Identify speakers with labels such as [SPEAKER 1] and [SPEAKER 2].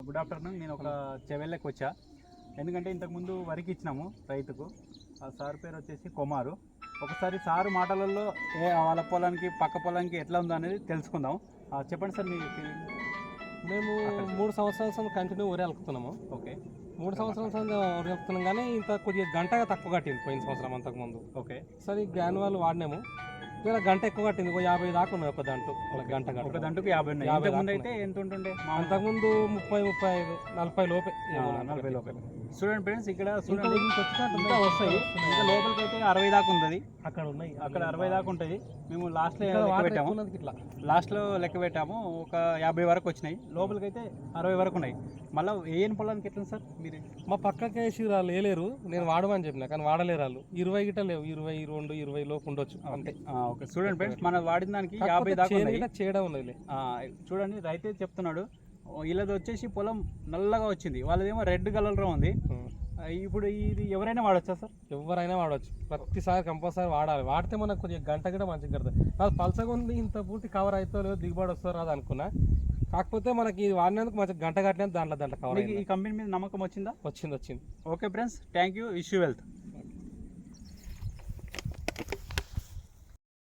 [SPEAKER 1] Good afternoon. నేను ఒక చెవెళ్ళకి వచ్చా, ఎందుకంటే ఇంతకుముందు వరికి ఇచ్చినాము రైతుకు. ఆ సార్ పేరు వచ్చేసి కుమారు. ఒకసారి సారు మాటలలో వాళ్ళ పొలానికి పక్క పొలానికి ఎట్లా ఉందో అనేది తెలుసుకుందాం. చెప్పండి సార్ మీ ఫీలింగ్.
[SPEAKER 2] మేము 3 సంవత్సరాల కంటిన్యూ ఊరే వెళ్తున్నాము.
[SPEAKER 1] ఓకే,
[SPEAKER 2] 3 సంవత్సరాల ఊరే వెళ్తున్నాం, కానీ ఇంత కొద్దిగా గంటగా తక్కువ కట్టింది పోయిన సంవత్సరం అంతకుముందు.
[SPEAKER 1] ఓకే,
[SPEAKER 2] సరే గ్యాన్ వాళ్ళు వాడినాము, ఇలా గంట ఎక్కువ కట్టింది, 50 దాకా ఉన్నాయి ఒక దంటు. గంట
[SPEAKER 1] ఒక దంటుకు 50 ఉన్నాయి. ఇంతకుముందు అయితే ఎంత ఉంటుండే?
[SPEAKER 2] అంతకుముందు 30, 35, 40 లోపే.
[SPEAKER 1] 40 లోపే. చూడండి ఫ్రెండ్స్, ఇక్కడ
[SPEAKER 2] ఇంకా వస్తాయి.
[SPEAKER 1] ఇంకా లోపలికి అయితే 60 దాకా ఉంది.
[SPEAKER 2] అక్కడ ఉన్నాయి,
[SPEAKER 1] అక్కడ 60 దాకా ఉంటుంది. మేము లాస్ట్లో లెక్క పెట్టాము, ఒక 50 వరకు వచ్చినాయి. లోపలికి అయితే 60 వరకు ఉన్నాయి. మళ్ళీ ఏం పొలానికి ఎట్లా సార్ మీరు?
[SPEAKER 2] మా పక్కకి వేసి వాళ్ళు వేయలేరు, నేను వాడమని చెప్పిన, కానీ వాడలేరు వాళ్ళు. 20 గిట్ట లేవు, 22, 20 లోపు ఉండొచ్చు అంతే.
[SPEAKER 1] ఓకే, చూడండి ఫ్రెండ్స్, మనం వాడిన దానికి 50 దాకా
[SPEAKER 2] చేయడం ఉన్నది.
[SPEAKER 1] చూడండి, రైతే చెప్తున్నాడు వీళ్ళది వచ్చేసి పొలం నల్లగా వచ్చింది, వాళ్ళదేమో రెడ్ కలర్లో ఉంది. ఇప్పుడు ఇది ఎవరైనా వాడచ్చా సార్?
[SPEAKER 2] ఎవరైనా వాడవచ్చు, ప్రతిసారి కంపల్సరీ వాడాలి. వాడితే మనకు కొద్దిగా గంట కూడా మంచిగా కడతాయి. అది పలసగా ఉంది, ఇంత పూర్తి కవర్ అవుతుందో లేదో, దిగుబడి వస్తుందో రాదు అనుకున్నా. కాకపోతే మనకి ఇది వాడినందుకు మంచిగా గంట కట్టినందుకు దాంట్లో కవర్.
[SPEAKER 1] ఈ కంపెనీ మీద నమ్మకం వచ్చిందా?
[SPEAKER 2] వచ్చింది.
[SPEAKER 1] Okay friends, thank you, wish you wealth.